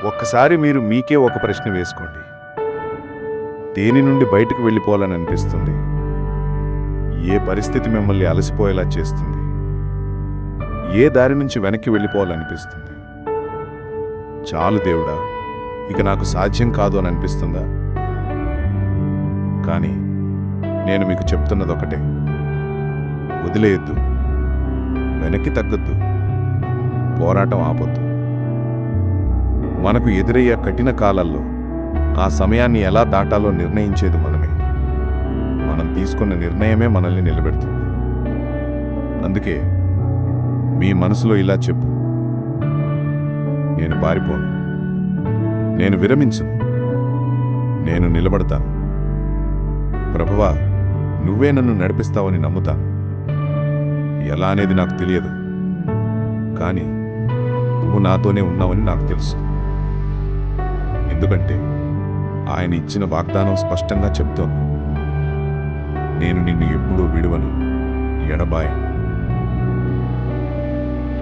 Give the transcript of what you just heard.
ఒక్కసారి మీరు మీకే ఒక ప్రశ్న వేసుకోండి. దేని నుండి బయటకు వెళ్ళిపోవాలని అనిపిస్తుంది? ఏ పరిస్థితి మిమ్మల్ని అలసిపోయేలా చేస్తుంది? ఏ దారి నుంచి వెనక్కి వెళ్ళిపోవాలనిపిస్తుంది? చాలు దేవుడా, ఇక నాకు సాధ్యం కాదు అని అనిపిస్తుందా? కానీ నేను మీకు చెప్తున్నదొకటే: వదిలేయొద్దు, వెనక్కి తగ్గొద్దు, పోరాటం ఆపొద్దు. మనకు ఎదురయ్యే కఠిన కాలాల్లో ఆ సమయాన్ని ఎలా దాటాలో నిర్ణయించేది మనమే. మనం తీసుకున్న నిర్ణయమే మనల్ని నిలబెడుతుంది. అందుకే మీ మనసులో ఇలా చెప్పు: నేను పారిపోను, నేను విరమించను, నేను నిలబడతాను. ప్రభువా, నువ్వే నన్ను నడిపిస్తావని నమ్ముతాను. ఎలా అనేది నాకు తెలియదు, కానీ నువ్వు నాతోనే ఉన్నావని నాకు తెలుసు. ఎందుకంటే ఆయన ఇచ్చిన వాగ్దానం స్పష్టంగా చెప్తోంది: నేను నిన్ను ఎప్పుడూ విడువను, ఎడబాయను.